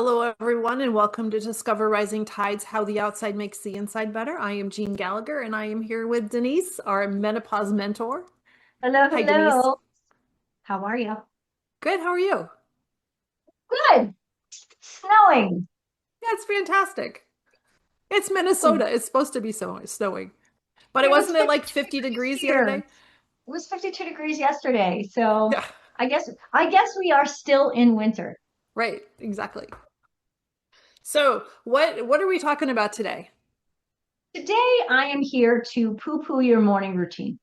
Hello, everyone, and welcome to Discover Rising Tides, How the Outside Makes the Inside Better. I am Jenne Gallagher, and I am here with Denise, our menopause mentor. Hello, Hi, Denise. hello. How are you? Good, how are you? Good. Snowing. Yeah, it's fantastic. It's Minnesota. It's supposed to be snowing. But it It was wasn't it like 52 50 degrees degrees the other here. day? It was 52 degrees yesterday. So Yeah, I guess we are still in winter. right, exactly. So, what are we talking about today? Today I am here to poo-poo your morning routine.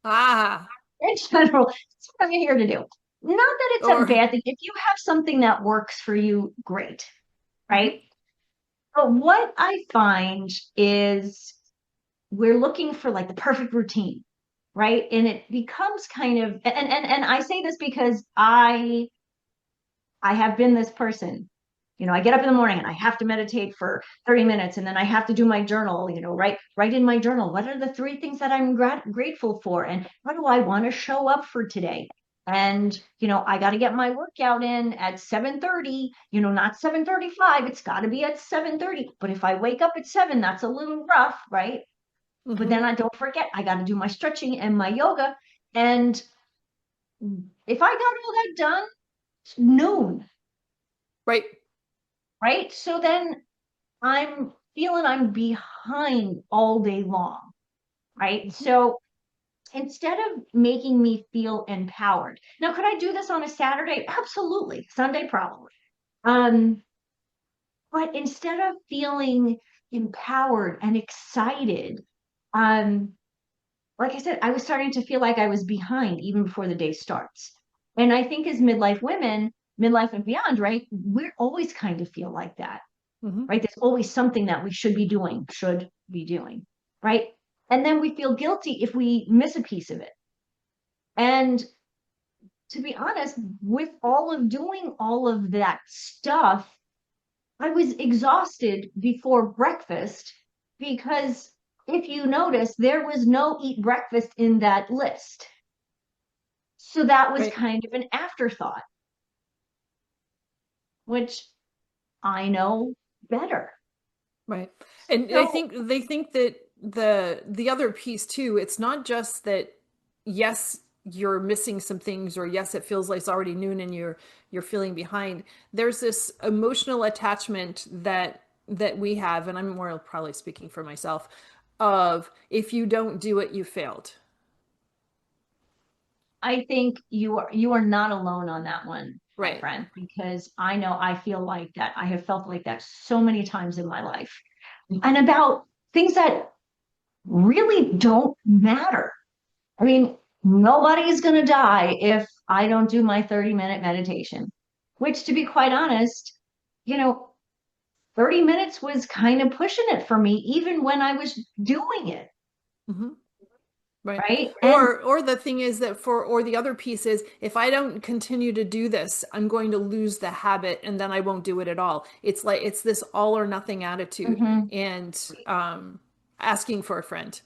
Ah, In general, that's what I'm here to do. Not that it's a or bad thing. If you have something that works for you, great, Mhm. right? But what I find is we're looking for like the perfect routine, right? And it becomes kind of and I say this because I have been this person. I get up in the morning and I have to meditate for 30 minutes and then I have to do my journal, write in my journal. What are the three things that I'm grateful for? And what do I want to show up for today? And, I got to get my workout in at 7:30, not 7:35. It's got to be at 7:30. But if I wake up at 7, that's a little rough, right? But Mhm. then I don't forget, I got to do my stretching and my yoga. And if I got all that done, noon, Right, right? So then I'm feeling I'm behind all day long, right? Mhm. So instead of making me feel empowered, now could I do this on a Saturday? Absolutely. Sunday, probably. Um, but instead of feeling empowered and excited, um, like I said, I was starting to feel like I was behind even before the day starts. And I think as midlife women, midlife and beyond, right, we're always kind of feel like that, Mhm. right? There's always something that we should be doing, right? And then we feel guilty if we miss a piece of it. And to be honest, with all of doing all of that stuff, I was exhausted before breakfast because if you notice, there was no eat breakfast in that list. So that was Right, kind of an afterthought, which I know better. right. And I So think they think that the other piece too, it's not just that yes, you're missing some things, or yes, it feels like it's already noon and you're feeling behind. There's this emotional attachment that we have, and I'm more probably speaking for myself, of if you don't do it, you failed. I think you are not alone on that one, my Right. friend, because I know I feel like that. I have felt like that so many times in my life. And about things that really don't matter. I mean, nobody is going to die if I don't do my 30-minute meditation, which to be quite honest, you know, 30 minutes was kind of pushing it for me, even when I was doing it, Hmm. Right. right? And Or the thing is that or the other piece is if I don't continue to do this, I'm going to lose the habit and then I won't do it at all. It's like it's this all or nothing attitude mhm. and asking for a friend.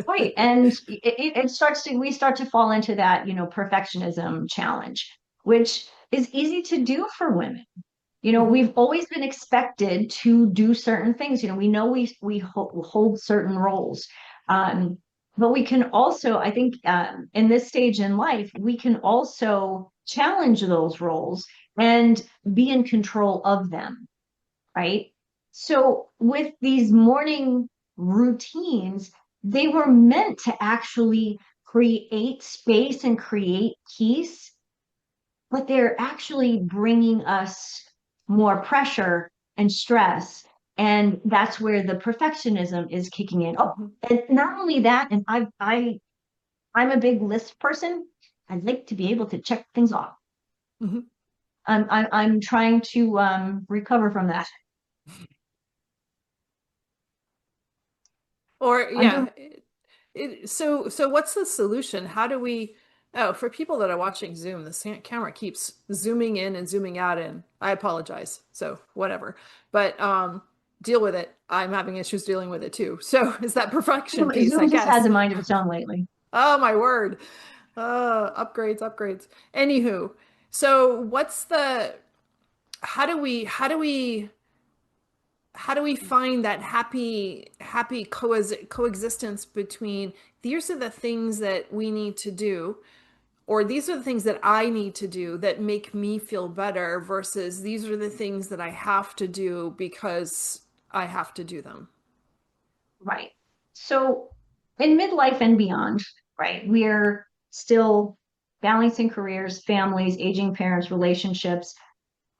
Right. And it starts to, we start to fall into that, perfectionism challenge, which is easy to do for women. Hmm. We've always been expected to do certain things. We know we hold certain roles. Um, but we can also, I think, in this stage in life, we can also challenge those roles and be in control of them, right? So with these morning routines, they were meant to actually create space and create peace, but they're actually bringing us more pressure and stress. And that's where the perfectionism is kicking in. Oh, Hmm. and not only that, and I'm a big list person. I'd like to be able to check things off. Hmm. I'm trying to recover from that. Or Under yeah. So what's the solution? How do we Oh, for people that are watching Zoom, the camera keeps zooming in and zooming out, and I apologize. So whatever. But deal with it. I'm having issues dealing with it too. So is that perfection piece, I Zoom just has guess. a mind of its own lately. Oh my word. Upgrades, upgrades. Anywho, So how do we find that happy coexistence between these are the things that we need to do, or these are the things that I need to do that make me feel better versus these are the things that I have to do because I have to do them. Right. So in midlife and beyond, right, we're still balancing careers, families, aging parents, relationships,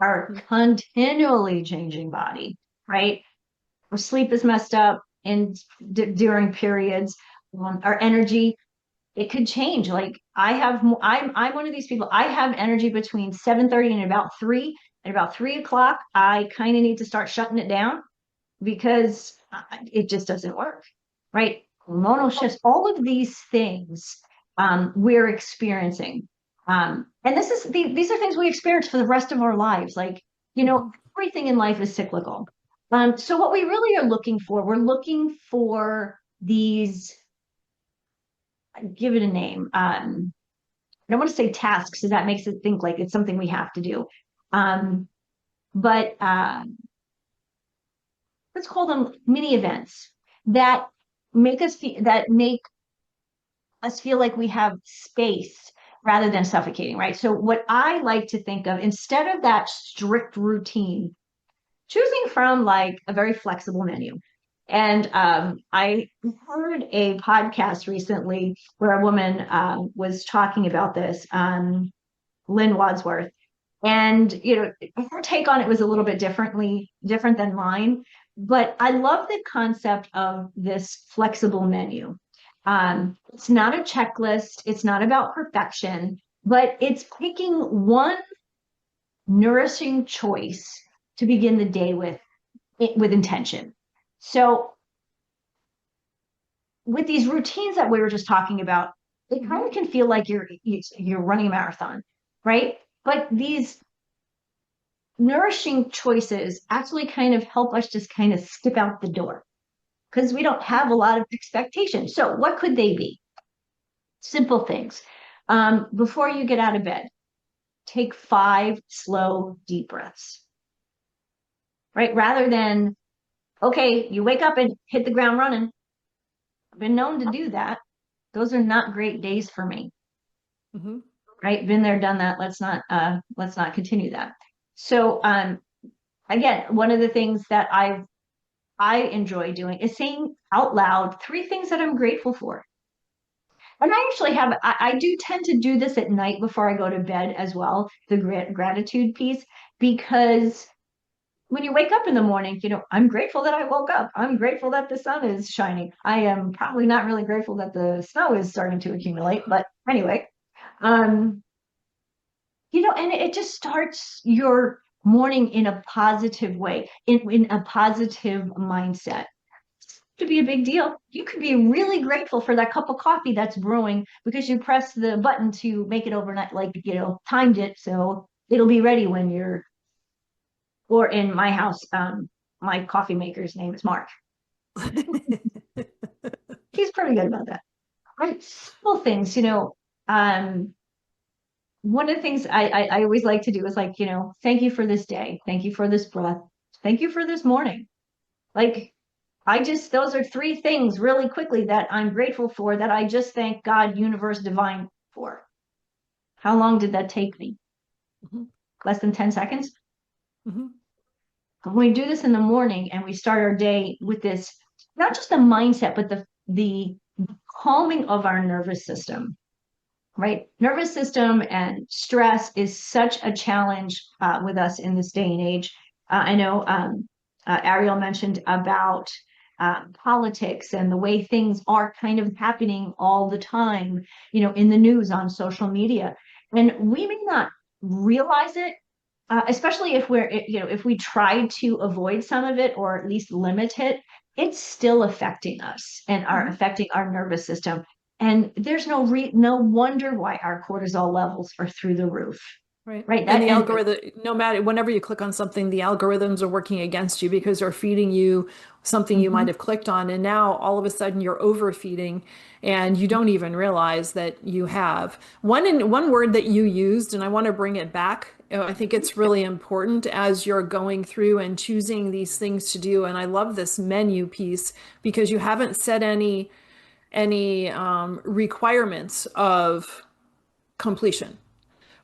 our Mhm. continually changing body, right? Our sleep is messed up in during periods. Our energy, it could change. Like I'm one of these people. I have energy between 7:30 and about 3. At about 3 o'clock, I kind of need to start shutting it down because it just doesn't work, right? Hormonal shifts, all of these things we're experiencing. And these are things we experience for the rest of our lives. Like, Mhm. everything in life is cyclical. So what we really are looking for, we're looking for these, give it a name. I don't want to say tasks, because that makes it think like it's something we have to do. Um, but let's call them mini events that make us feel like we have space rather than suffocating, right? So what I like to think of, instead of that strict routine, choosing from like a very flexible menu. And I heard a podcast recently where a woman was talking about this, Lynn Wadsworth, and her take on it was a little bit different than mine, but I love the concept of this flexible menu. It's not a checklist, it's not about perfection, but it's picking one nourishing choice to begin the day with intention. So with these routines that we were just talking about, it kind of can feel like you're running a marathon, right? But these nourishing choices actually kind of help us just kind of skip out the door because we don't have a lot of expectations. So, what could they be? Simple things. Before you get out of bed, take 5 slow, deep breaths, right? Rather than, okay, you wake up and hit the ground running. I've been known to do that. Those are not great days for me, Mhm. right? Been there, done that. Let's not continue that. So, again, one of the things that I enjoy doing is saying out loud 3 things that I'm grateful for. And I actually I do tend to do this at night before I go to bed as well, the gratitude piece, because when you wake up in the morning, I'm grateful that I woke up. I'm grateful that the sun is shining. I am probably not really grateful that the snow is starting to accumulate, but anyway, um, and it just starts your morning in a positive way, in a positive mindset. To be a big deal. You could be really grateful for that cup of coffee that's brewing because you pressed the button to make it overnight, like, timed it so it'll be ready when or in my house, my coffee maker's name is Mark. He's pretty good about that. Right. Simple things, um, one of the things I always like to do is like, thank you for this day. Thank you for this breath. Thank you for this morning. Like, those are 3 things really quickly that I'm grateful for, that I just thank God, universe, divine for. How long did that take me? Mhm. Less than 10 seconds? Mhm. When we do this in the morning and we start our day with this, not just the mindset, but the calming of our nervous system, right? Nervous system and stress is such a challenge with us in this day and age. I know Ariel mentioned about politics and the way things are kind of happening all the time, in the news, on social media. And we may not realize it, especially if we try to avoid some of it or at least limit it, it's still affecting us and are Mhm. affecting our nervous system. And there's no wonder why our cortisol levels are through the roof, Right. right? And That no matter, whenever you click on something, the algorithms are working against you because they're feeding you something you might Mhm. have clicked on, and now all of a sudden you're overfeeding and you don't even realize that you have. One word that you used, and I want to bring it back. I think it's really important as you're going through and choosing these things to do. And I love this menu piece because you haven't set any requirements of completion,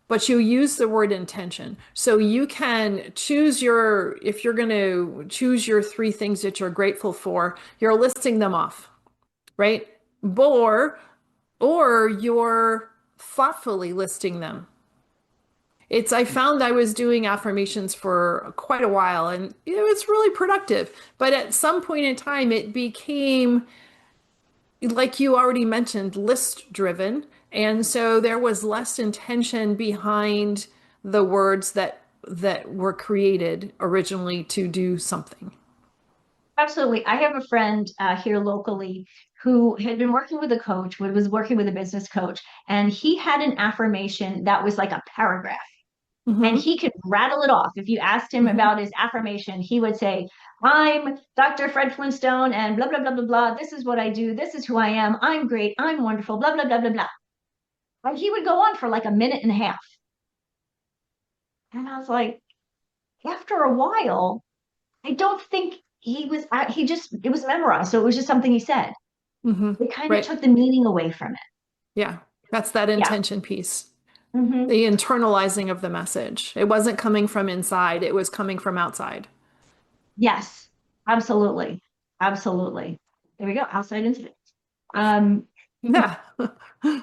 but you use the word intention. So you can choose if you're going to choose your three things that you're grateful for, you're listing them off, right? Or, or you're thoughtfully listing them. I found I was doing affirmations for quite a while and it was really productive. But at some point in time, it became, like you already mentioned, list driven. And so there was less intention behind the words that were created originally to do something. Absolutely. I have a friend here locally who had been working with a coach, was working with a business coach, and he had an affirmation that was like a paragraph. And Hmm. he could rattle it off. If you asked him Hmm. about his affirmation, he would say, I'm Dr. Fred Flintstone and blah, blah, blah, blah, blah. This is what I do. This is who I am. I'm great. I'm wonderful. Blah, blah, blah, blah, blah. And he would go on for like a minute and a half. And I was like, after a while, I don't think he just, it was memorized. So it was just something he said. Hmm. It kind of Right. took the meaning away from it. Yeah. That's that Yeah. intention piece. Hmm. The internalizing of the message. It wasn't coming from inside, it was coming from outside. Yes, absolutely. Absolutely. There we go. Outside incident. Um, Yeah. couple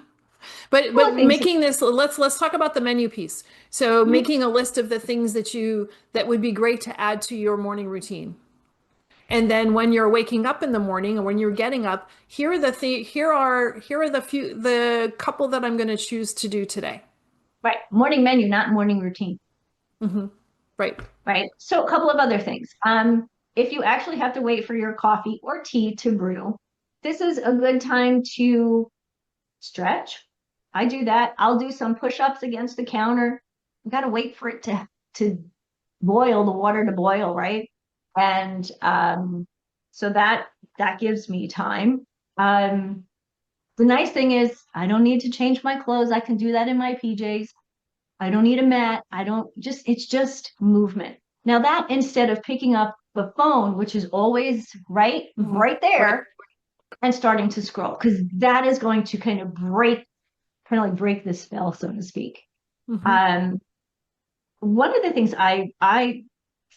But of things. making this, let's talk about the menu piece. So making a list of the things that would be great to add to your morning routine. And then when you're waking up in the morning and when you're getting up, here are the couple that I'm going to choose to do today. Right. Morning menu, not morning routine. Hmm. Right. Right. So a couple of other things. If you actually have to wait for your coffee or tea to brew, this is a good time to stretch. I do that. I'll do some push-ups against the counter. I've got to wait for it to boil, the water to boil, right? And so that gives me time. Um, the nice thing is I don't need to change my clothes. I can do that in my PJs. I don't need a mat. I don't just, it's just movement. Now that instead of picking up the phone, which is always Hmm. right Right. there and starting to scroll, because that is going to kind of like break the spell, so to speak. Hmm. Um, one of the things I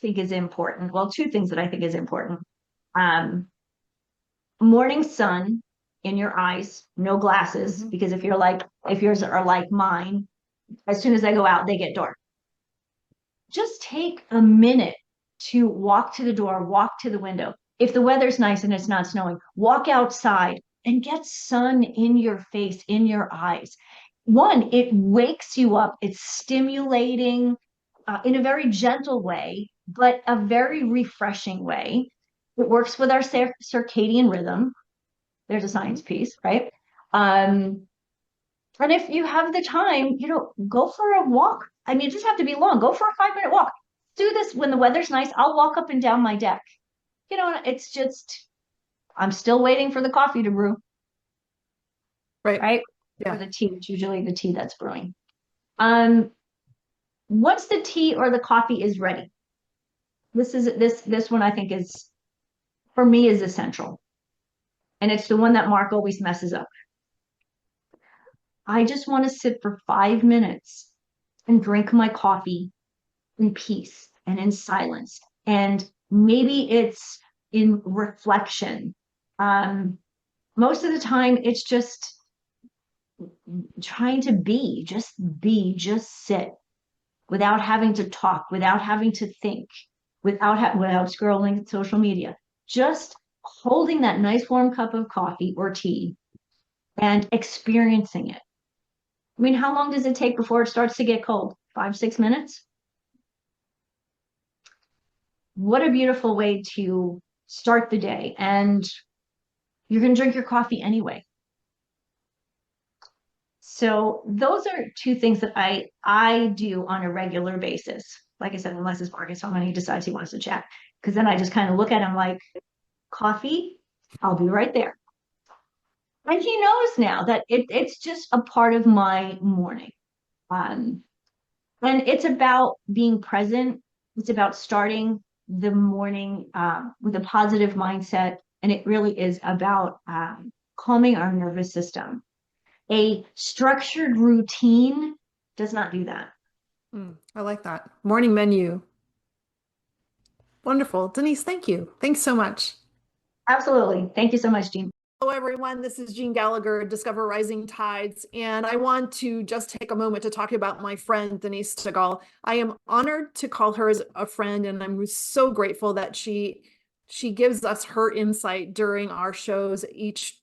think is important, well, two things that I think is important. Um, Morning sun in your eyes, no glasses, Hmm. because if yours are like mine, as soon as I go out, they get dark. Just take a minute to walk to the door, walk to the window. If the weather's nice and it's not snowing, walk outside and get sun in your face, in your eyes. One, it wakes you up, it's stimulating in a very gentle way, but a very refreshing way. It works with our circadian rhythm. There's a Hmm. science piece, right? Um, and if you have the time, go for a walk. I mean, it doesn't have to be long. Go for a 5 minute walk. Do this when the weather's nice. I'll walk up and down my deck. It's just, I'm still waiting for the coffee to brew, Right. right? Or Yeah. the tea. It's usually the tea that's brewing. Um, Once the tea or the coffee is ready, this one I think is for me is essential. And it's the one that Mark always messes up. I just want to sit for 5 minutes and drink my coffee in peace and in silence. And maybe it's in reflection. Um, Most of the time, it's just trying to just sit without having to talk, without having to think, without scrolling social media. Just holding that nice warm cup of coffee or tea and experiencing it. I mean, how long does it take before it starts to get cold? 5, 6 minutes? What a beautiful way to start the day. And you're going to drink your coffee anyway. So those are two things that I do on a regular basis. Like I said, unless it's Marcus, when he decides he wants to chat, because then I just kind of look at him like, coffee, I'll be right there. And he knows now that it's just a part of my morning. Um, and it's about being present. It's about starting the morning with a positive mindset. And it really is about calming our nervous system. A structured routine does not do that. I like that. Morning menu. Wonderful. Denise, thank you. Thanks so much. Absolutely. Thank you so much, Jean. Hello, everyone. This is Jeanne Gallagher, Discover Rising Tides, and I want to just take a moment to talk about my friend, Denise Stegall. I am honored to call her as a friend, and I'm so grateful that she gives us her insight during our shows, each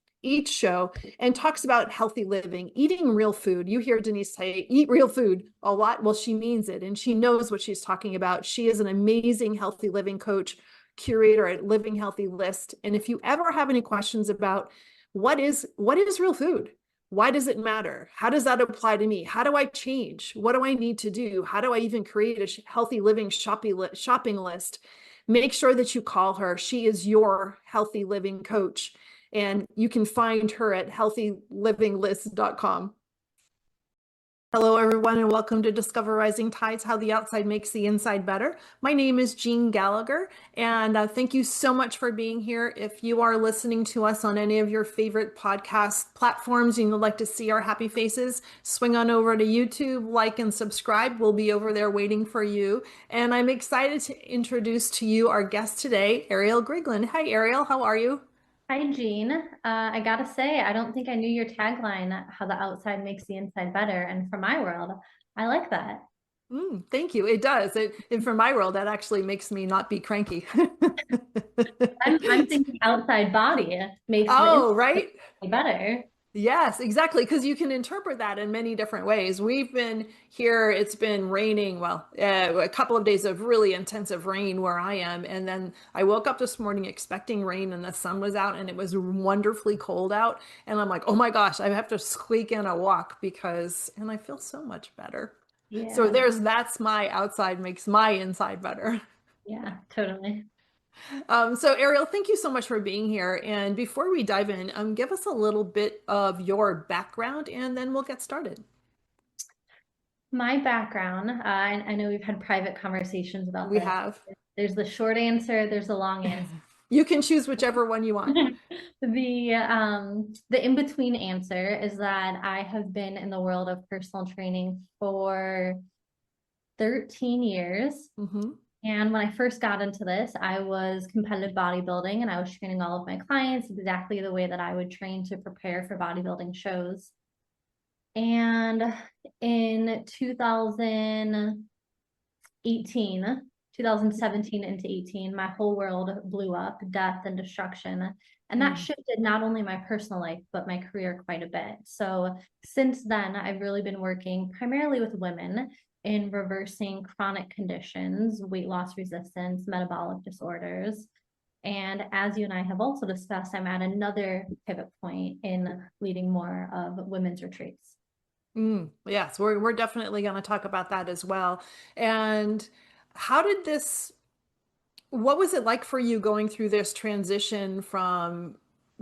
show, and talks about healthy living, eating real food. You hear Denise say, eat real food a lot. Well, she means it, and she knows what she's talking about. She is an amazing healthy living coach, curator at Living Healthy List. And if you ever have any questions about what is real food, why does it matter, how does that apply to me, how do I change, what do I need to do, how do I even create a healthy living shopping list, make sure that you call her. She is your healthy living coach, and you can find her at healthylivinglist.com. Hello, everyone, and welcome to Discover Rising Tides, How the Outside Makes the Inside Better. My name is Jeanne Gallagher, and thank you so much for being here. If you are listening to us on any of your favorite podcast platforms and you'd like to see our happy faces, swing on over to YouTube, like and subscribe. We'll be over there waiting for you. And I'm excited to introduce to you our guest today, Ariel Griglin. Hi, Ariel. How are you? Hi, Jean. I gotta say, I don't think I knew your tagline, how the outside makes the inside better. And for my world, I like that. Thank you. It does. And for my world, that actually makes me not be cranky. I'm thinking outside body makes the Oh, inside right. better. Yes, exactly. Because you can interpret that in many different ways. We've been here, it's been raining, well, a couple of days of really intensive rain where I am. And then I woke up this morning expecting rain and the sun was out and it was wonderfully cold out. And I'm like, oh my gosh, I have to squeak in a walk and I feel so much better. So Yeah, that's my outside makes my inside better. yeah, totally. So Ariel, thank you so much for being here. And before we dive in, give us a little bit of your background and then we'll get started. My background, I know we've had private conversations about We this. have. There's the short answer, there's the long answer. You can choose whichever one you want. The in-between answer is that I have been in the world of personal training for 13 years. Hmm. And when I first got into this, I was competitive bodybuilding and I was training all of my clients exactly the way that I would train to prepare for bodybuilding shows. And in 2018, 2017 into 18, my whole world blew up, death and destruction. And that shifted not only my personal life, but my career quite a bit. So since then, I've really been working primarily with women in reversing chronic conditions, weight loss resistance, metabolic disorders. And as you and I have also discussed, I'm at another pivot point in leading more of women's retreats. Yes, we're definitely going to talk about that as well. And how did what was it like for you going through this transition from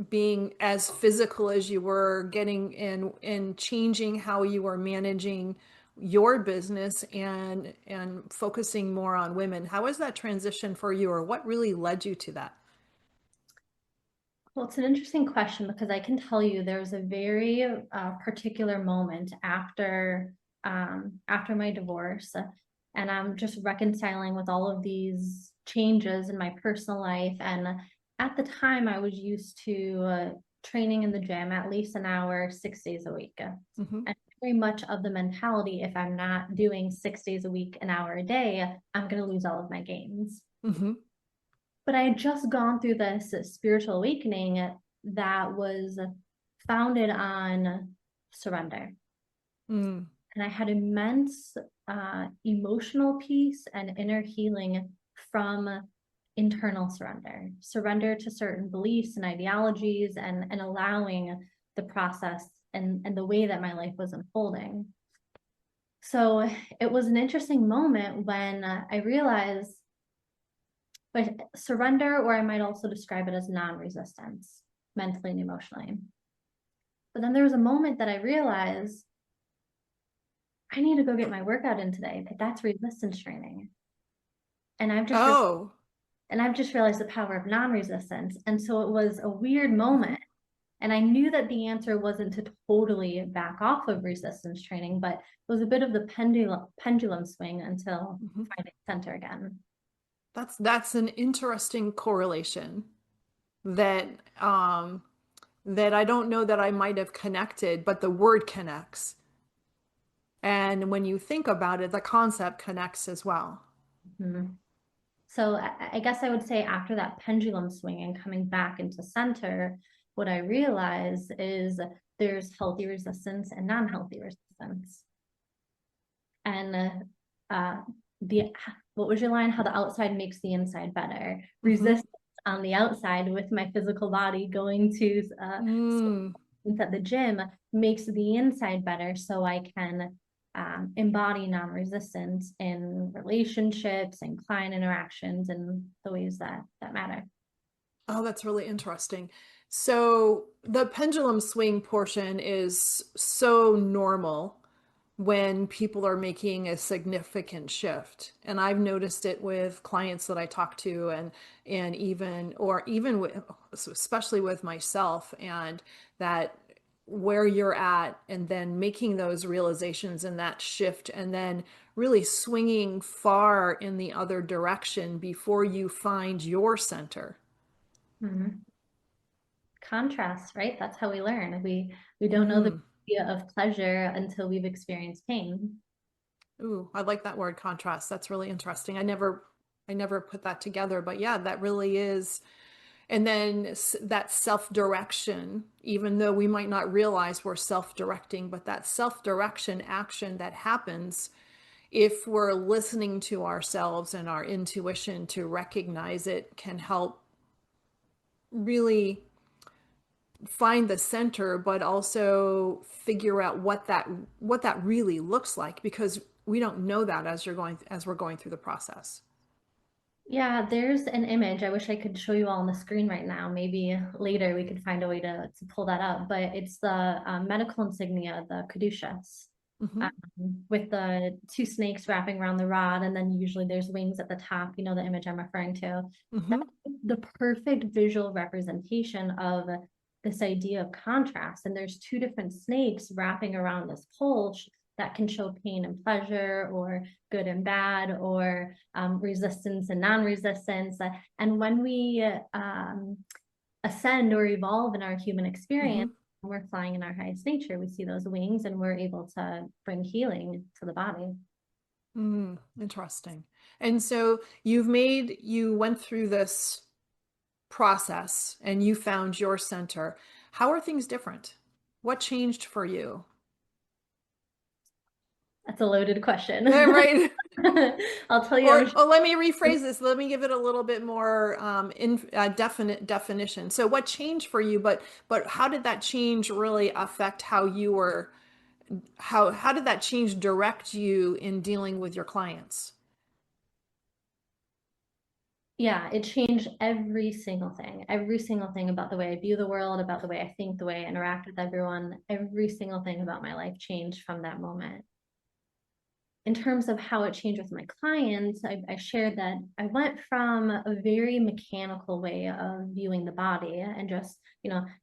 being as physical as you were, getting in and changing how you were managing your business and focusing more on women? How was that transition for you, or what really led you to that? Well, it's an interesting question because I can tell you there was a very particular moment after my divorce, and I'm just reconciling with all of these changes in my personal life. And at the time, I was used to training in the gym at least an hour, 6 days a week. Hmm. And very much of the mentality, if I'm not doing 6 days a week, an hour a day, I'm going to lose all of my gains. Hmm. But I had just gone through this spiritual awakening that was founded on surrender. Mm. And I had immense emotional peace and inner healing from internal surrender to certain beliefs and ideologies, and allowing the process and the way that my life was unfolding. So it was an interesting moment when I realized but surrender, or I might also describe it as non-resistance, mentally and emotionally. But then there was a moment that I realized I need to go get my workout in today, but that's resistance training. And Oh, I've just realized the power of non-resistance. And so it was a weird moment. And I knew that the answer wasn't to totally back off of resistance training, but it was a bit of the pendulum swing until finding center again. that's an interesting correlation that that I don't know that I might have connected, but the word connects. And when you think about it, the concept connects as well. Mm-hmm. So I guess I would say after that pendulum swing and coming back into center, what I realized is there's healthy resistance and non-healthy resistance. And what was your line? How the outside makes the inside better. Resistance on the outside with my physical body going to at the gym makes the inside better, so I can embody non-resistance in relationships and client interactions and the ways that matter. Oh, that's really interesting. So the pendulum swing portion is so normal when people are making a significant shift. And I've noticed it with clients that I talk to and even with, especially with myself, and that where you're at and then making those realizations and that shift and then really swinging far in the other direction before you find your center. Mm-hmm. Contrast, right? That's how we learn. We don't know the idea of pleasure until we've experienced pain. Ooh, I like that word, contrast. That's really interesting. I never put that together, but yeah, that really is. And then that self-direction, even though we might not realize we're self-directing, but that self-direction action that happens if we're listening to ourselves and our intuition to recognize it can help really find the center, but also figure out what that really looks like, because we don't know that as we're going through the process. Yeah, there's an image. I wish I could show you all on the screen right now. Maybe later we could find a way to pull that up, but it's the medical insignia, the caduceus, with the two snakes wrapping around the rod, and then usually there's wings at the top. You know the image I'm referring to. That's the perfect visual representation of this idea of contrast. And there's two different snakes wrapping around this pole that can show pain and pleasure, or good and bad, or resistance and non-resistance. And when we ascend or evolve in our human experience, when we're flying in our highest nature, we see those wings and we're able to bring healing to the body. Interesting. And so you went through this process and you found your center. How are things different? What changed for you? That's a loaded question. Yeah, right. I'll tell you. Or let me rephrase this. Let me give it a little bit more definite definition. So what changed for you, but how did that change really affect how you were, how did that change direct you in dealing with your clients? Yeah, it changed every single thing about the way I view the world, about the way I think, the way I interact with everyone. Every single thing about my life changed from that moment. In terms of how it changed with my clients, I shared that I went from a very mechanical way of viewing the body and just,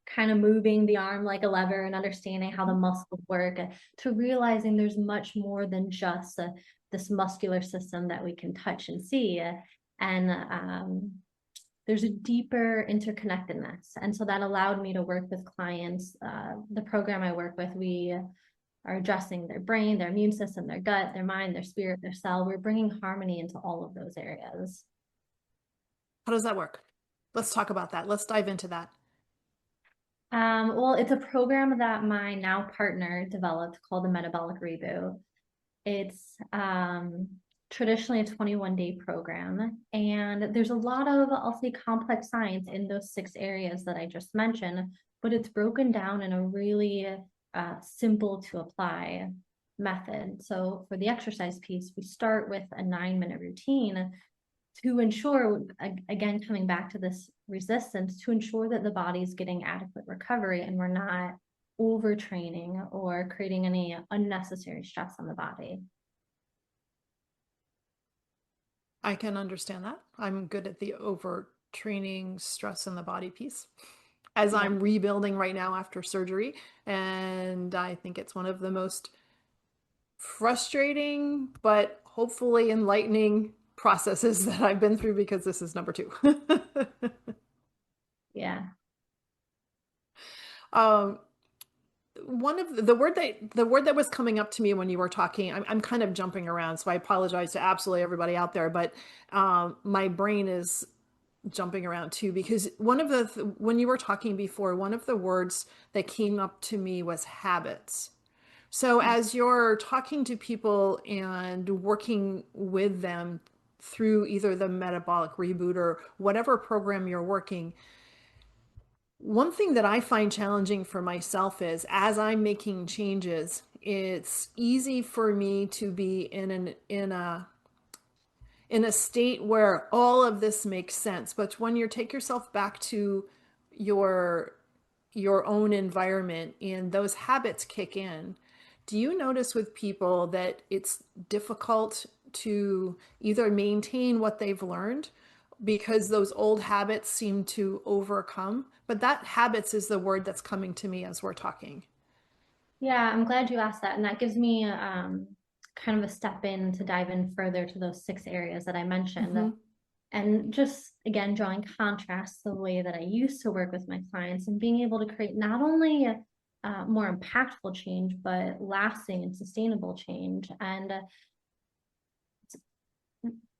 kind of moving the arm like a lever and understanding how the muscles work, to realizing there's much more than just this muscular system that we can touch and see. And there's a deeper interconnectedness. And so that allowed me to work with clients. The program I work with, we are addressing their brain, their immune system, their gut, their mind, their spirit, their cell. We're bringing harmony into all of those areas. How does that work? Let's talk about that. Let's dive into that. Well, it's a program that my now partner developed called the Metabolic Reboot. It's traditionally a 21-day program, and there's a lot of, I'll say, complex science in those 6 areas that I just mentioned, but it's broken down in a really simple to apply method. So for the exercise piece, we start with a 9-minute routine to ensure, again, coming back to this resistance, to ensure that the body is getting adequate recovery and we're not overtraining or creating any unnecessary stress on the body. I can understand that. I'm good at the overtraining, stress in the body piece, as Yeah. I'm rebuilding right now after surgery. And I think it's one of the most frustrating, but hopefully enlightening processes that I've been through, because this is number 2. Yeah. One of the word that was coming up to me when you were talking, I'm kind of jumping around, so I apologize to absolutely everybody out there, but my brain is jumping around too, because one of the when you were talking before, one of the words that came up to me was habits. So as you're talking to people and working with them through either the metabolic reboot or whatever program you're working, one thing that I find challenging for myself is, as I'm making changes, it's easy for me to be in a state where all of this makes sense. But when you take yourself back to your your own environment and those habits kick in, do you notice with people that it's difficult to either maintain what they've learned because those old habits seem to overcome? But that habits is the word that's coming to me as we're talking. Yeah, I'm glad you asked that. And that gives me kind of a step in to dive in further to those 6 areas that I mentioned. Mm-hmm. And just again, drawing contrast the way that I used to work with my clients and being able to create not only more impactful change, but lasting and sustainable change. And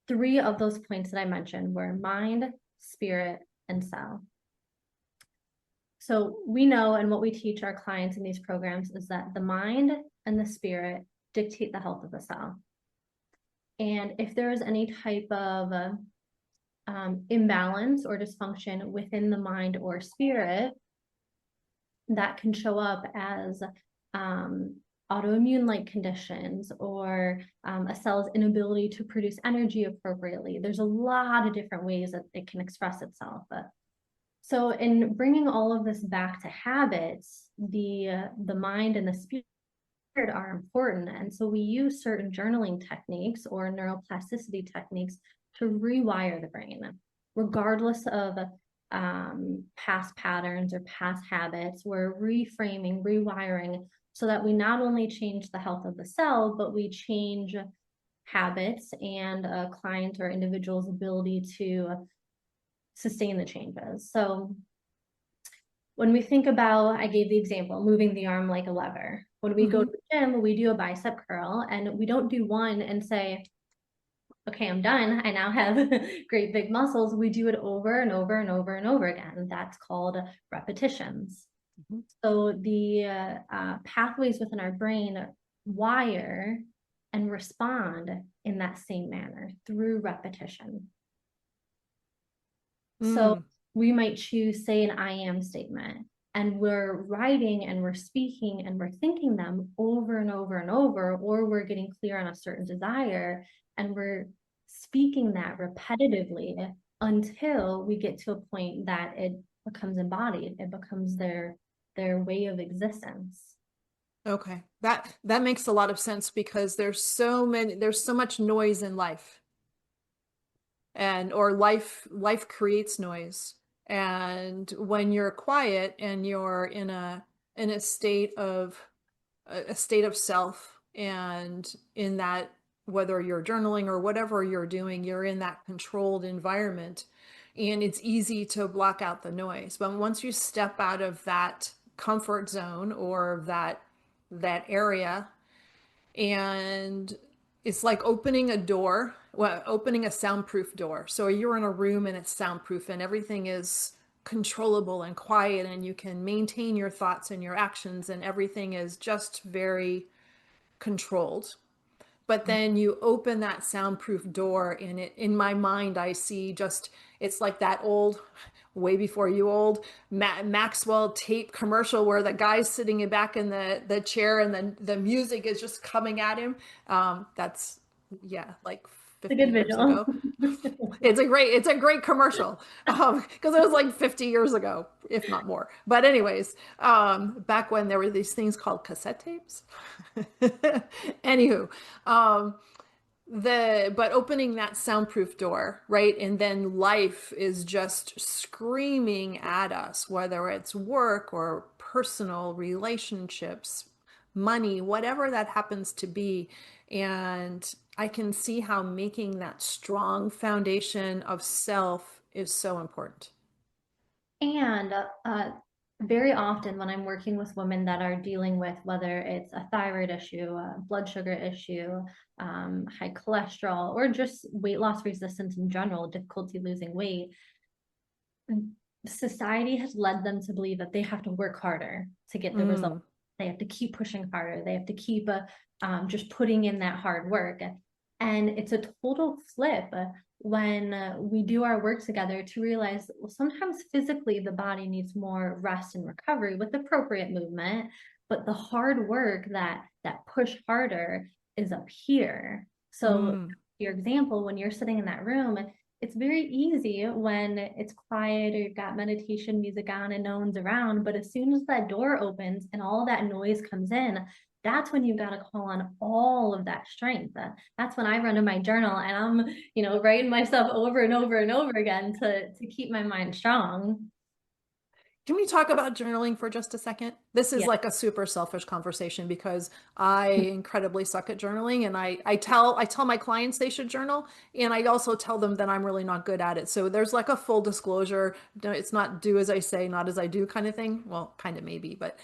3 of those points that I mentioned were mind, spirit, and cell. So we know, and what we teach our clients in these programs is that the mind and the spirit dictate the health of the cell. And if there is any type of imbalance or dysfunction within the mind or spirit, that can show up as autoimmune-like conditions or a cell's inability to produce energy appropriately. There's a lot of different ways that it can express itself. So in bringing all of this back to habits, the mind and the spirit are important. And so we use certain journaling techniques or neuroplasticity techniques to rewire the brain, regardless of past patterns or past habits. We're reframing, rewiring, so that we not only change the health of the cell, but we change habits and a client or individual's ability to sustain the changes. So when we think about, I gave the example, moving the arm like a lever. When we go to the gym, we do a bicep curl, and we don't do one and say, okay, I'm done. I now have great big muscles. We do it over and over and over and over again. That's called repetitions. Mm-hmm. So the pathways within our brain wire and respond in that same manner through repetition. So we might choose, say, an I am statement, and we're writing and we're speaking and we're thinking them over and over and over, or we're getting clear on a certain desire and we're speaking that repetitively until we get to a point that it becomes embodied. It becomes their way of existence. Okay. That makes a lot of sense, because there's so much noise in life. Or life creates noise. And when you're quiet and you're in a state of self, and in that, whether you're journaling or whatever you're doing, you're in that controlled environment, and it's easy to block out the noise. But once you step out of that comfort zone or that area, and it's like opening a door, well, opening a soundproof door. So you're in a room and it's soundproof and everything is controllable and quiet, and you can maintain your thoughts and your actions, and everything is just very controlled. But then you open that soundproof door, and in my mind, I see just, it's like that old, way before you old, Maxwell tape commercial where the guy's sitting back in the chair and then the music is just coming at him. That's, yeah, like a 50 good years visual. ago. It's a great commercial because it was like 50 years ago, if not more. But anyways, back when there were these things called cassette tapes. Anywho, um, but opening that soundproof door, right? And then life is just screaming at us, whether it's work or personal relationships, money, whatever that happens to be. And I can see how making that strong foundation of self is so important. And very often when I'm working with women that are dealing with whether it's a thyroid issue, a blood sugar issue, high cholesterol, or just weight loss resistance in general, difficulty losing weight, society has led them to believe that they have to work harder to get the result. They have to keep pushing harder. They have to keep just putting in that hard work. And it's a total flip when we do our work together to realize, well, sometimes physically the body needs more rest and recovery with appropriate movement, but the hard work that push harder is up here. So your example, when you're sitting in that room, it's very easy when it's quiet or you've got meditation music on and no one's around. But as soon as that door opens and all that noise comes in, that's when you've got to call on all of that strength. That's when I run to my journal and I'm, writing myself over and over and over again to keep my mind strong. Can we talk about journaling for just a second? This is Yeah. like a super selfish conversation because I incredibly suck at journaling, and I tell my clients they should journal, and I also tell them that I'm really not good at it. So there's like a full disclosure. It's not do as I say, not as I do kind of thing. Well, kind of maybe, but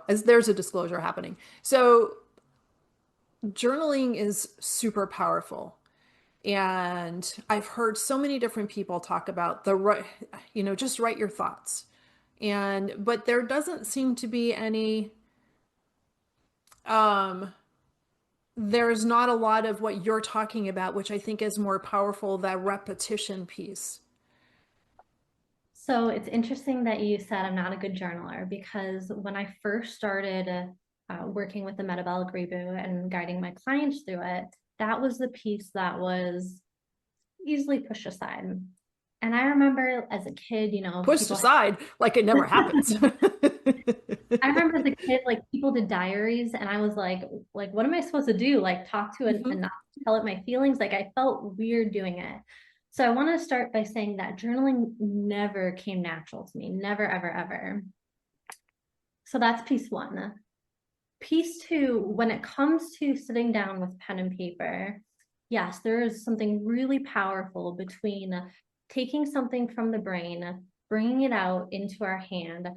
as there's a disclosure happening. So journaling is super powerful. And I've heard so many different people talk about just write your thoughts. But there doesn't seem to be any, there's not a lot of what you're talking about, which I think is more powerful, that repetition piece. So it's interesting that you said I'm not a good journaler, because when I first started working with the metabolic reboot and guiding my clients through it, that was the piece that was easily pushed aside. And I remember as a kid, Pushed aside like it never happens. I remember as a kid, like people did diaries and I was like, what am I supposed to do? Like talk to and not tell it my feelings? Like I felt weird doing it. So I want to start by saying that journaling never came natural to me. Never, ever, ever. So that's piece one. Piece two, when it comes to sitting down with pen and paper, yes, there is something really powerful between taking something from the brain, bringing it out into our hand,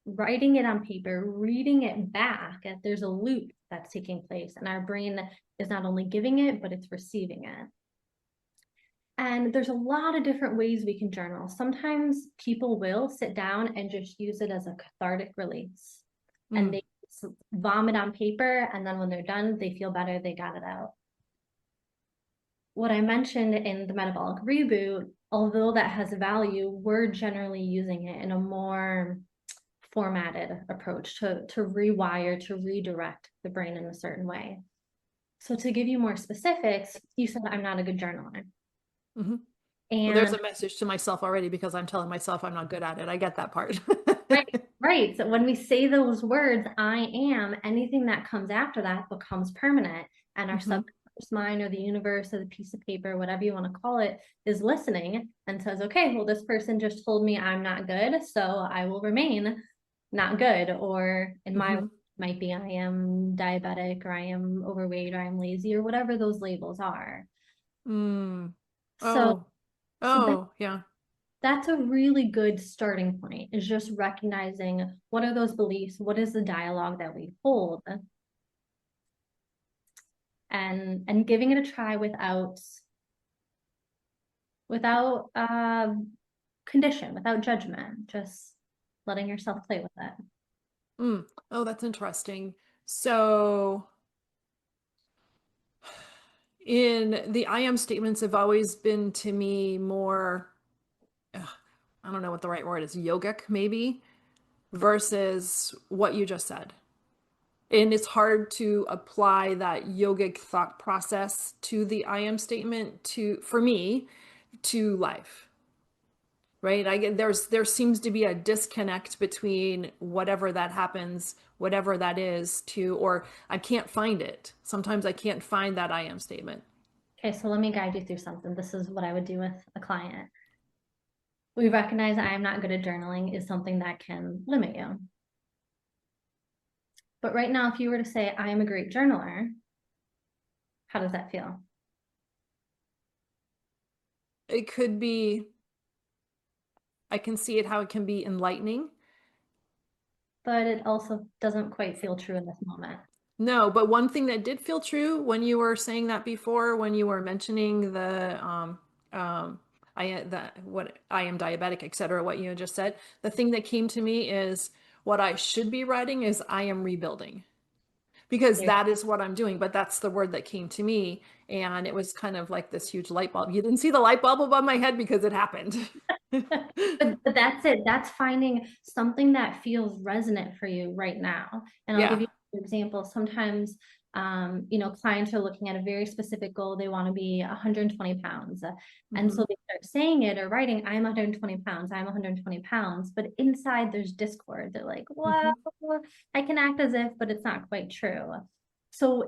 writing it on paper, reading it back. There's a loop that's taking place, and our brain is not only giving it, but it's receiving it. And there's a lot of different ways we can journal. Sometimes people will sit down and just use it as a cathartic release. And they vomit on paper, and then when they're done, they feel better, they got it out. What I mentioned in the metabolic reboot, although that has a value, we're generally using it in a more formatted approach to rewire, to redirect the brain in a certain way. So to give you more specifics, you said I'm not a good journaler. And well, there's a message to myself already because I'm telling myself I'm not good at it. I get that part. Right. So when we say those words, I am, anything that comes after that becomes permanent. And our subconscious mind or the universe or the piece of paper, whatever you want to call it, is listening and says, okay, well, this person just told me I'm not good, so I will remain not good. Or in my might be I am diabetic, or I am overweight, or I'm lazy, or whatever those labels are. Yeah. That's a really good starting point, is just recognizing what are those beliefs, what is the dialogue that we hold, and giving it a try without condition, without judgment, just letting yourself play with it. Oh, that's interesting. So in the I am statements have always been to me more, I don't know what the right word is, yogic maybe, versus what you just said. And it's hard to apply that yogic thought process to the I am statement for me, to life. Right? There seems to be a disconnect between whatever that happens, whatever that is or I can't find it. Sometimes I can't find that I am statement. Okay, so let me guide you through something. This is what I would do with a client. We recognize I am not good at journaling is something that can limit you. But right now, if you were to say, I am a great journaler, how does that feel? It could be, I can see it how it can be enlightening. But it also doesn't quite feel true in this moment. No, but one thing that did feel true when you were saying that before, when you were mentioning what I am diabetic, etc., what you just said, the thing that came to me is what I should be writing is I am rebuilding. Because that is what I'm doing, but that's the word that came to me, and it was kind of like this huge light bulb. You didn't see the light bulb above my head because it happened. But that's it. That's finding something that feels resonant for you right now. And I'll give Yeah. you an example. Sometimes, clients are looking at a very specific goal. They want to be 120 pounds. And so they start saying it or writing, I'm 120 pounds, I'm 120 pounds. But inside there's discord. They're like, well, I can act as if, but it's not quite true. So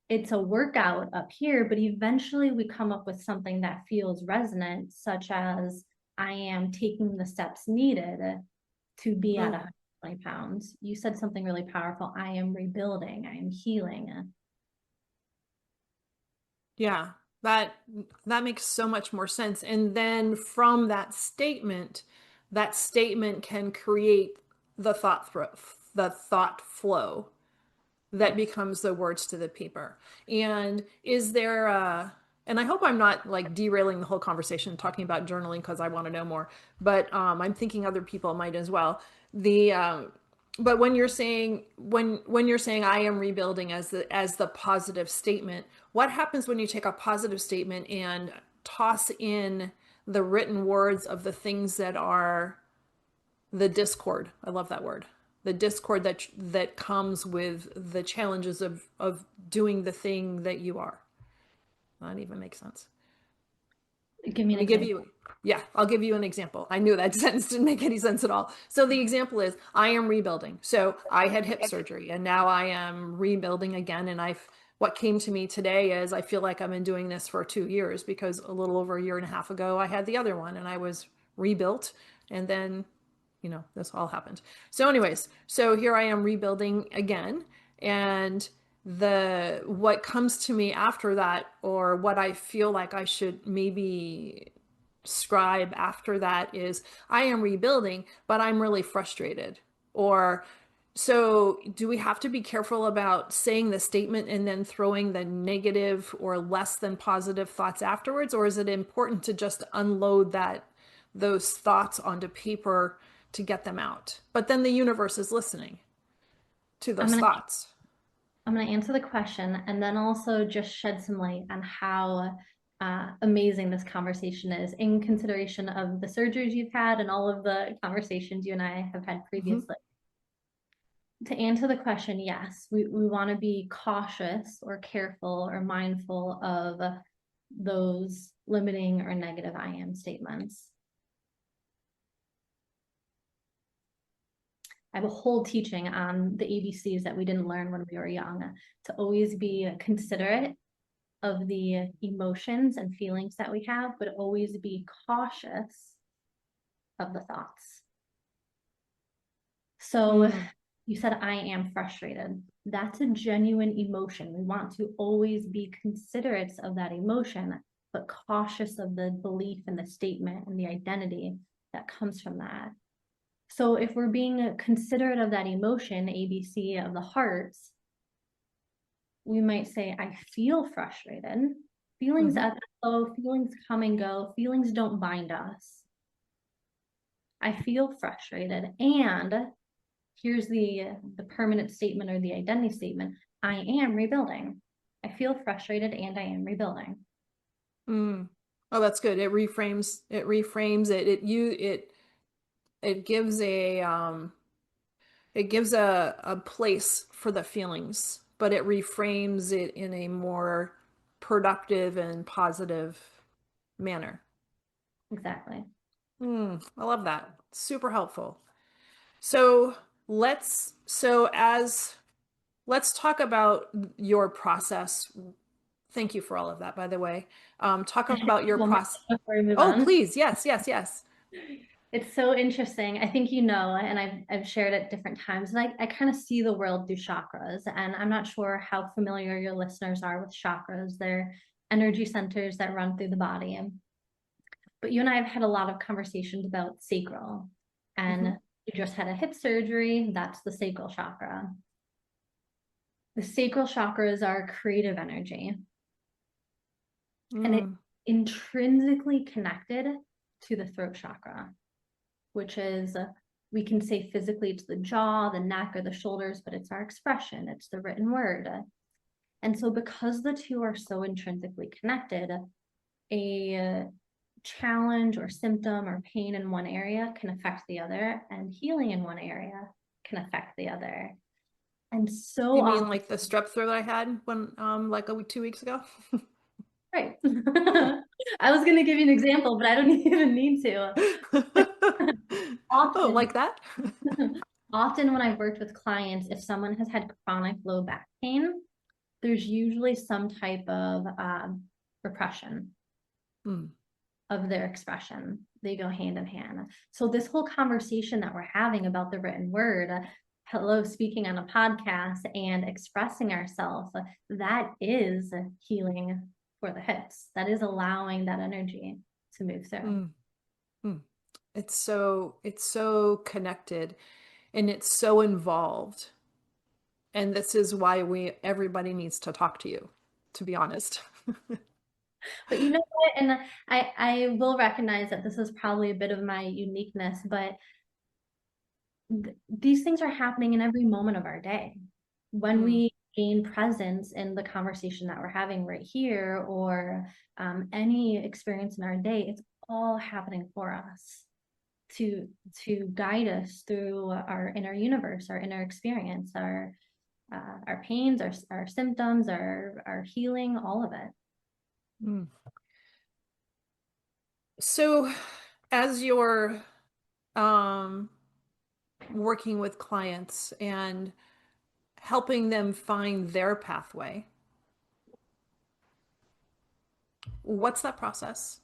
it's a workout up here, but eventually we come up with something that feels resonant, such as I am taking the steps needed to be at 120 pounds. You said something really powerful. I am rebuilding. I am healing. Yeah, that makes so much more sense. And then from that statement can create the thought flow that becomes the words to the paper. And is there and I hope I'm not like derailing the whole conversation talking about journaling because I want to know more, but I'm thinking other people might as well. But when you're saying I am rebuilding as the positive statement, what happens when you take a positive statement and toss in the written words of the things that are the discord? I love that word. The discord that comes with the challenges of doing the thing that you are. That even makes sense. Give me an example. I'll give you an example. I knew that sentence didn't make any sense at all. So the example is I am rebuilding. So I had hip surgery and now I am rebuilding again. And what came to me today is I feel like I've been doing this for 2 years because a little over a year and a half ago, I had the other one and I was rebuilt. And then, this all happened. So anyways, so here I am rebuilding again. And what comes to me after that, or what I feel like I should maybe scribe after that, is I am rebuilding, but I'm really frustrated. Or so do we have to be careful about saying the statement and then throwing the negative or less than positive thoughts afterwards? Or is it important to just unload those thoughts onto paper to get them out? But then the universe is listening to those thoughts. I'm going to answer the question and then also just shed some light on how amazing this conversation is in consideration of the surgeries you've had and all of the conversations you and I have had previously. To answer the question, yes, we want to be cautious or careful or mindful of those limiting or negative I am statements. I have a whole teaching on the ABCs that we didn't learn when we were young, to always be considerate of the emotions and feelings that we have, but always be cautious of the thoughts. So you said, I am frustrated. That's a genuine emotion. We want to always be considerate of that emotion, but cautious of the belief and the statement and the identity that comes from that. So if we're being considerate of that emotion, ABC of the hearts, we might say, I feel frustrated. Feelings ebb and flow, feelings come and go, feelings don't bind us. I feel frustrated. And here's the permanent statement or the identity statement. I am rebuilding. I feel frustrated and I am rebuilding. Oh, that's good. It reframes it. It gives It gives a place for the feelings, but it reframes it in a more productive and positive manner. Exactly. I love that. Super helpful. So as let's talk about your process. Thank you for all of that, by the way. Talk about your One more process. thing before we move Oh, on. please. Yes, yes, yes. It's so interesting. I think you know, and I've shared at different times, and I kind of see the world through chakras. And I'm not sure how familiar your listeners are with chakras. They're energy centers that run through the body. But you and I have had a lot of conversations about sacral, and you just had a hip surgery. That's the sacral chakra. The sacral chakra is our creative energy, and it's intrinsically connected to the throat chakra, which is, we can say physically it's the jaw, the neck, or the shoulders, but it's our expression, it's the written word. And so because the two are so intrinsically connected, a challenge or symptom or pain in one area can affect the other, and healing in one area can affect the other. And so You mean often, like the strep throat I had when like 2 weeks ago? right. I was going to give you an example, but I don't even need to. Oh, Often, like that? often when I've worked with clients, if someone has had chronic low back pain, there's usually some type of repression of their expression. They go hand in hand. So this whole conversation that we're having about the written word, hello, speaking on a podcast and expressing ourselves, that is healing for the hips. That is allowing that energy to move through. It's so connected and it's so involved. And this is why everybody needs to talk to you, to be honest. But you know what? And I will recognize that this is probably a bit of my uniqueness, but these things are happening in every moment of our day. When we gain presence in the conversation that we're having right here, or any experience in our day, it's all happening for us to guide us through our inner universe, our inner experience, our pains, our symptoms, our healing, all of it. So as you're working with clients and helping them find their pathway, what's that process?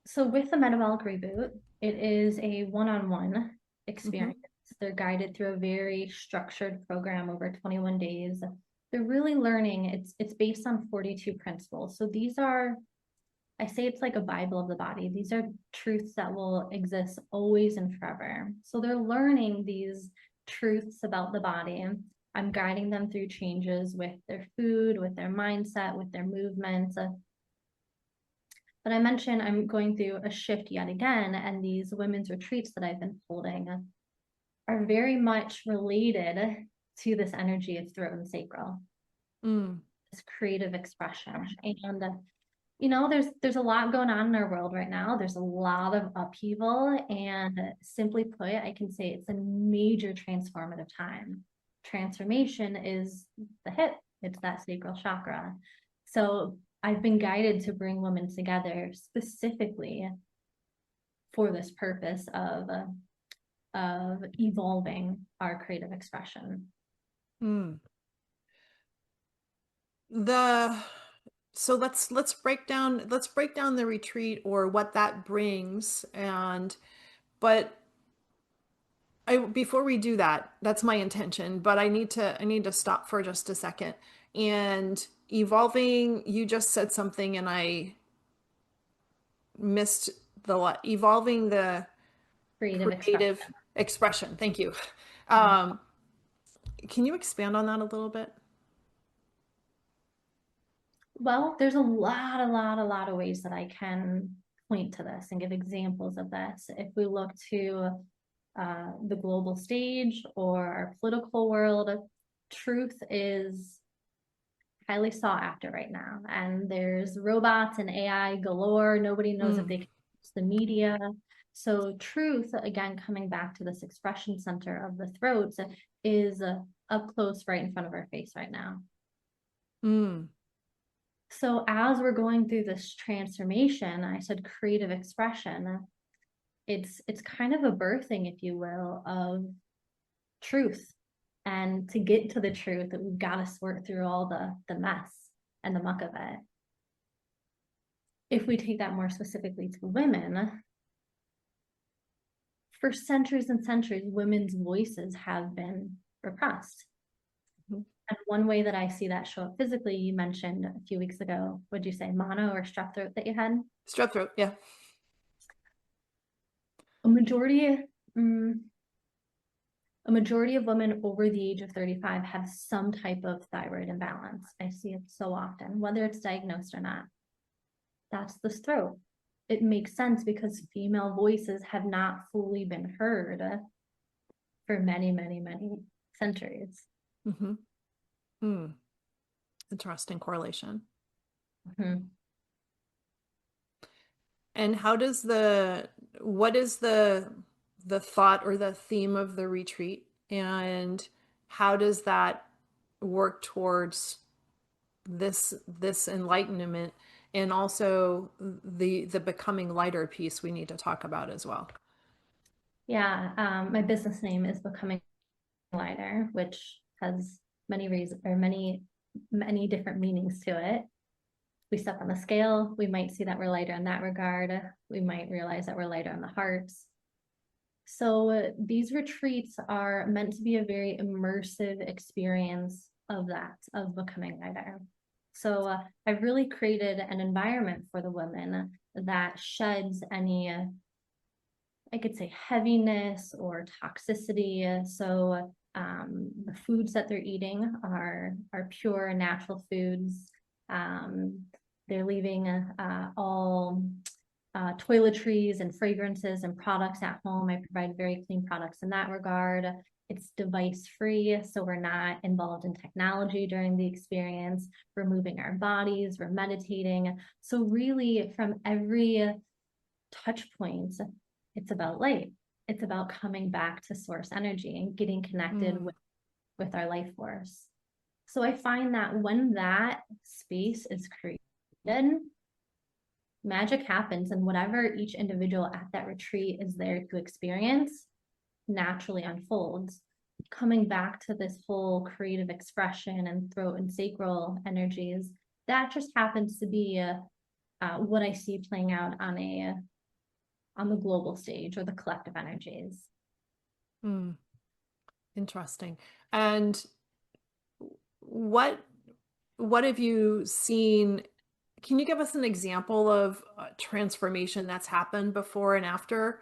So with the metabolic reboot, it is a one-on-one experience. They're guided through a very structured program over 21 days. They're really learning. It's based on 42 principles. So these are, I say it's like a Bible of the body. These are truths that will exist always and forever. So they're learning these truths about the body. I'm guiding them through changes with their food, with their mindset, with their movements. But I mentioned I'm going through a shift yet again, and these women's retreats that I've been holding are very much related to this energy of throat and sacral, this creative expression. And you know, there's a lot going on in our world right now. There's a lot of upheaval, and simply put, I can say it's a major transformative time. Transformation is the hip, it's that sacral chakra. So I've been guided to bring women together specifically for this purpose of evolving our creative expression. So let's break down the retreat or what that brings. But before we do that, that's my intention, but I need to stop for just a second. And evolving, you just said something and I missed evolving the creative expression. Thank you. Can you expand on that a little bit? Well, there's a lot of ways that I can point to this and give examples of this. If we look to the global stage or our political world, truth is highly sought after right now. And there's robots and AI galore. Nobody knows if they can use the media. So truth, again, coming back to this expression center of the throat, is up close right in front of our face right now. Mm. So as we're going through this transformation, I said creative expression, it's kind of a birthing, if you will, of truth. And to get to the truth, we've got to sort through all the mess and the muck of it. If we take that more specifically to women, for centuries and centuries, women's voices have been repressed. Mm-hmm. And one way that I see that show up physically, you mentioned a few weeks ago, would you say mono or strep throat that you had? Strep throat, yeah. A majority of women over the age of 35 have some type of thyroid imbalance. I see it so often, whether it's diagnosed or not. That's the throat. It makes sense because female voices have not fully been heard for many, many, many centuries. Mm-hmm. Mm. Interesting correlation. Mm-hmm. And what is the thought or the theme of the retreat, and how does that work towards this enlightenment, and also the becoming lighter piece we need to talk about as well? Yeah, my business name is Becoming Lighter, which has many reasons or many different meanings to it. We step on the scale, we might see that we're lighter in that regard. We might realize that we're lighter in the hearts. So these retreats are meant to be a very immersive experience of becoming lighter. So I've really created an environment for the women that sheds any, I could say, heaviness or toxicity. So the foods that they're eating are pure natural foods. They're leaving all toiletries and fragrances and products at home. I provide very clean products in that regard. It's device free, so we're not involved in technology during the experience. We're moving our bodies, we're meditating. So really from every touch point, it's about light. It's about coming back to source energy and getting connected with our life force. So I find that when that space is created, magic happens, and whatever each individual at that retreat is there to experience naturally unfolds. Coming back to this whole creative expression and throat and sacral energies, that just happens to be what I see playing out on the global stage or the collective energies. Interesting. And what have you seen? Can you give us an example of transformation that's happened before and after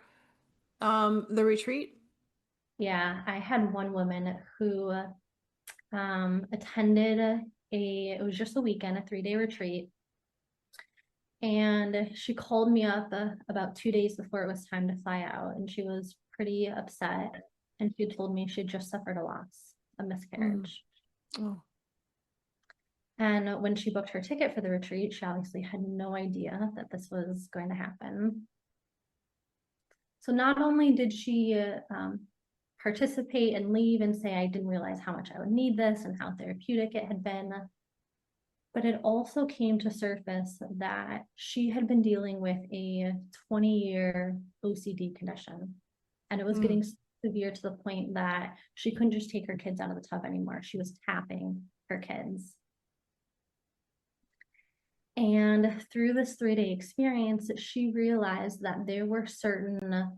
the retreat? Yeah, I had one woman who attended it was just a weekend, a 3-day retreat. And she called me up about 2 days before it was time to fly out. And she was pretty upset. And she told me she had just suffered a loss, a miscarriage. Oh. And when she booked her ticket for the retreat, she obviously had no idea that this was going to happen. So not only did she participate and leave and say, I didn't realize how much I would need this and how therapeutic it had been, but it also came to surface that she had been dealing with a 20-year OCD condition. And it was getting severe to the point that she couldn't just take her kids out of the tub anymore. She was tapping her kids. And through this 3-day experience, she realized that there were certain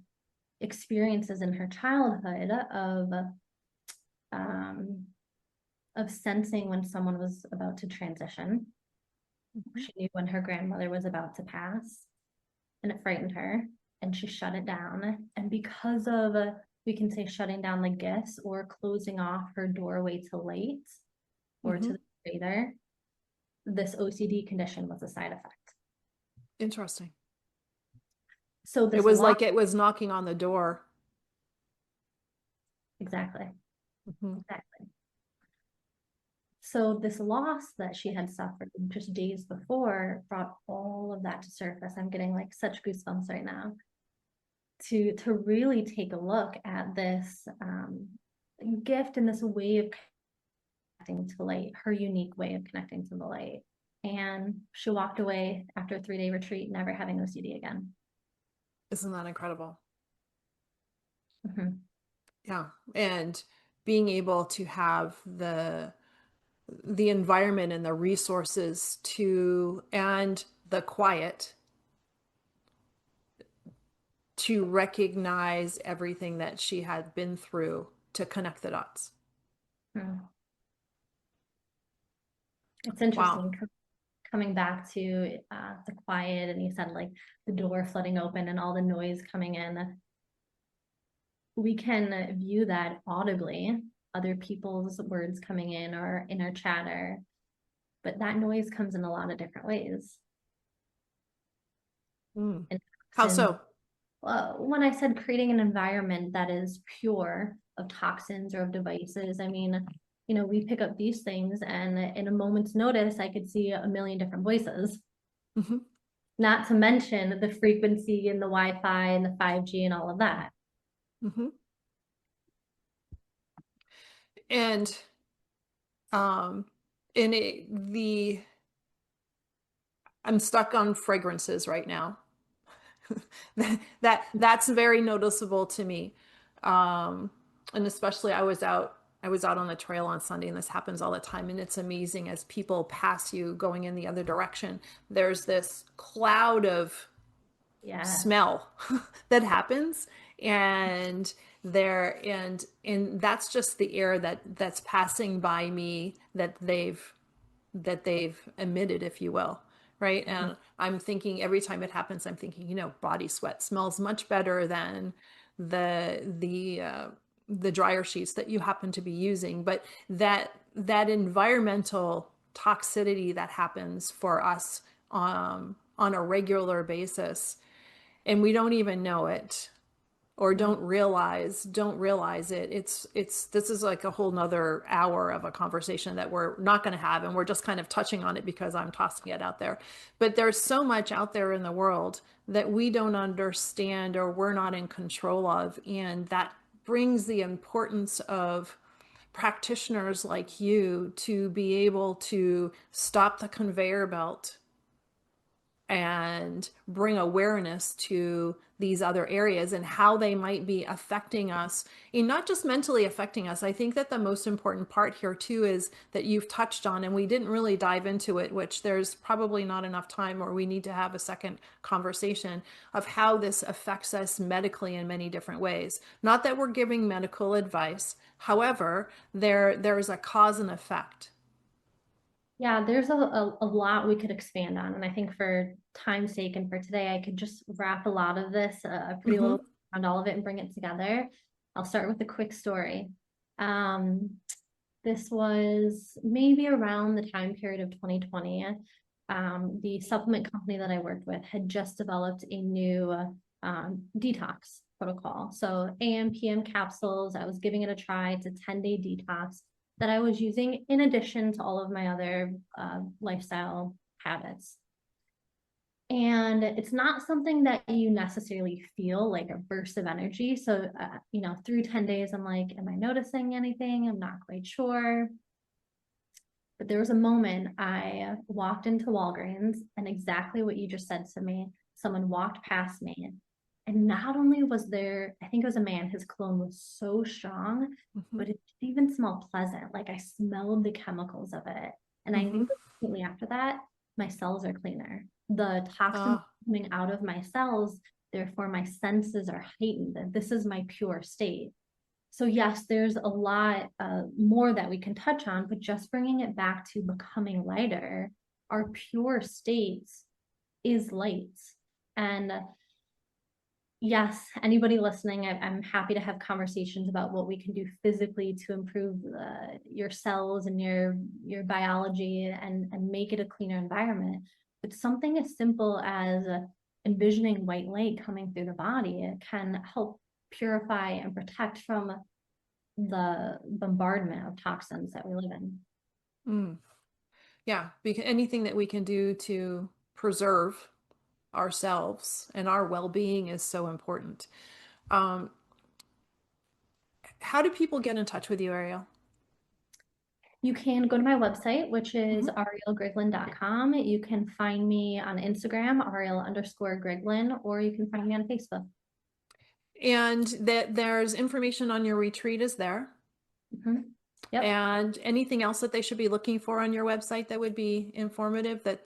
experiences in her childhood of sensing when someone was about to transition. She knew when her grandmother was about to pass, and it frightened her, and she shut it down. And because of, we can say, shutting down the gifts or closing off her doorway to light or to the greater, this OCD condition was a side effect. Interesting. So it was like it was knocking on the door. Exactly. Exactly. So this loss that she had suffered just days before brought all of that to surface. I'm getting like such goosebumps right now. to really take a look at this gift and this way of connecting to light, her unique way of connecting to the light. And she walked away after a 3-day retreat, never having OCD again. Isn't that incredible? Mm-hmm. Yeah. And being able to have the environment and the resources to, and the quiet to recognize everything that she had been through to connect the dots. Mm. It's Wow. interesting coming back to the quiet, and you said like the door flooding open and all the noise coming in. We can view that audibly, other people's words coming in or inner chatter, but that noise comes in a lot of different ways. And How so? when I said creating an environment that is pure of toxins or of devices, I mean, you know, we pick up these things and in a moment's notice, I could see a million different voices. Mm-hmm. Not to mention the frequency and the Wi-Fi and the 5G and all of that. Mm-hmm. And in I'm stuck on fragrances right now. That's very noticeable to me. And especially I was out on the trail on Sunday, and this happens all the time. And it's amazing as people pass you going in the other direction, there's this cloud of smell that happens. And that's just the air that's passing by me that they've emitted, if you will. Right. And I'm thinking every time it happens, I'm thinking, body sweat smells much better than the dryer sheets that you happen to be using. But that environmental toxicity that happens for us on a regular basis, and we don't even know it, or don't realize it. This is like a whole nother hour of a conversation that we're not going to have, and we're just kind of touching on it because I'm tossing it out there. But there's so much out there in the world that we don't understand or we're not in control of, and that brings the importance of practitioners like you to be able to stop the conveyor belt and bring awareness to these other areas and how they might be affecting us, and not just mentally affecting us. I think that the most important part here too is that you've touched on, and we didn't really dive into it, which there's probably not enough time, or we need to have a second conversation of how this affects us medically in many different ways. Not that we're giving medical advice. However, there's a cause and effect. Yeah, there's a lot we could expand on. And I think for time's sake and for today, I could just wrap a lot of this, a pretty little around all of it, and bring it together. I'll start with a quick story. This was maybe around the time period of 2020. The supplement company that I worked with had just developed a new detox protocol. So AM, PM capsules, I was giving it a try. It's a 10-day detox that I was using in addition to all of my other lifestyle habits. And it's not something that you necessarily feel like a burst of energy. So, through 10 days, I'm like, am I noticing anything? I'm not quite sure. But there was a moment I walked into Walgreens, and exactly what you just said to me, someone walked past me. And not only was there, I think it was a man, his cologne was so strong, but it didn't even smell pleasant. Like I smelled the chemicals of it. And I knew immediately after that, my cells are cleaner. The toxins coming out of my cells, therefore my senses are heightened. This is my pure state. So yes, there's a lot more that we can touch on, but just bringing it back to becoming lighter, our pure state is light. And yes, anybody listening, I'm happy to have conversations about what we can do physically to improve your cells and your biology and make it a cleaner environment. But something as simple as envisioning white light coming through the body, it can help purify and protect from the bombardment of toxins that we live in. Yeah, because anything that we can do to preserve ourselves, and our well-being is so important. Um, how do people get in touch with you, Ariel? You can go to my website, which is arielgriglin.com. You can find me on Instagram, Ariel_Griglin, or you can find me on Facebook. And that there's information on your retreat is there. Yep. And anything else that they should be looking for on your website that would be informative that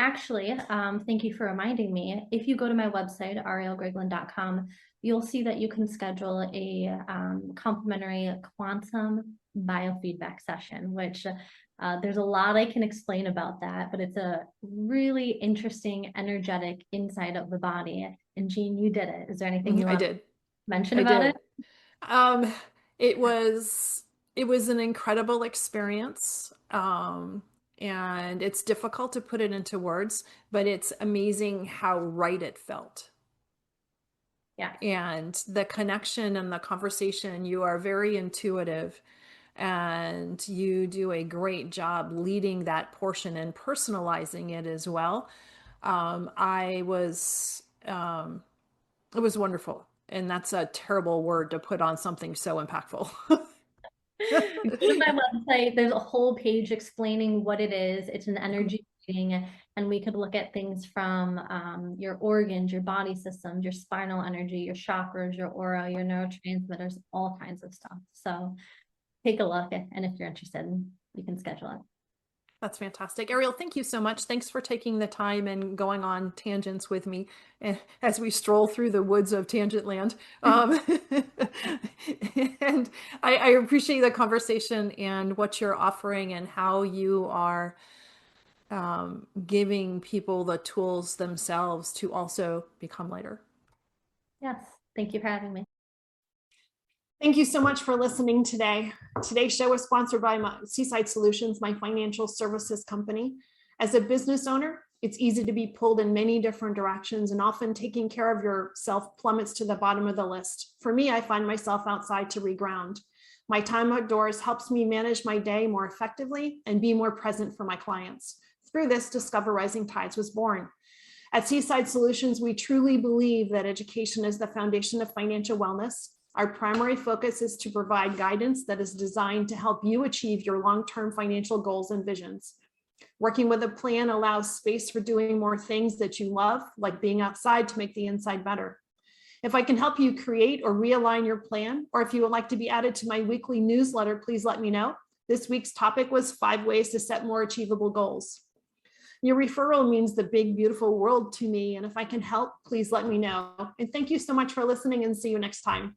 Actually, thank you for reminding me. If you go to my website, arielgriglin.com, you'll see that you can schedule a complimentary quantum biofeedback session, which there's a lot I can explain about that, but it's a really interesting, energetic insight of the body. And Jeanne, you did it. Is there anything you want to mention about it? It was an incredible experience. And it's difficult to put it into words, but it's amazing how right it felt. Yeah. And the connection and the conversation, you are very intuitive and you do a great job leading that portion and personalizing it as well. It was wonderful. And that's a terrible word to put on something so impactful. Go to my website. There's a whole page explaining what it is. It's an energy reading, and we could look at things from your organs, your body systems, your spinal energy, your chakras, your aura, your neurotransmitters, all kinds of stuff. So take a look, and if you're interested, you can schedule it. That's fantastic. Ariel, thank you so much. Thanks for taking the time and going on tangents with me as we stroll through the woods of Tangent Land. And I appreciate the conversation and what you're offering and how you are giving people the tools themselves to also become lighter. Yes. Thank you for having me. Thank you so much for listening today. Today's show is sponsored by Seaside Solutions, my financial services company. As a business owner, it's easy to be pulled in many different directions, and often taking care of yourself plummets to the bottom of the list. For me, I find myself outside to reground. My time outdoors helps me manage my day more effectively and be more present for my clients. Through this, Discover Rising Tides was born. At Seaside Solutions, we truly believe that education is the foundation of financial wellness. Our primary focus is to provide guidance that is designed to help you achieve your long-term financial goals and visions. Working with a plan allows space for doing more things that you love, like being outside to make the inside better. If I can help you create or realign your plan, or if you would like to be added to my weekly newsletter, please let me know. This week's topic was 5 ways to set more achievable goals. Your referral means the big, beautiful world to me, and if I can help, please let me know. And thank you so much for listening, and see you next time.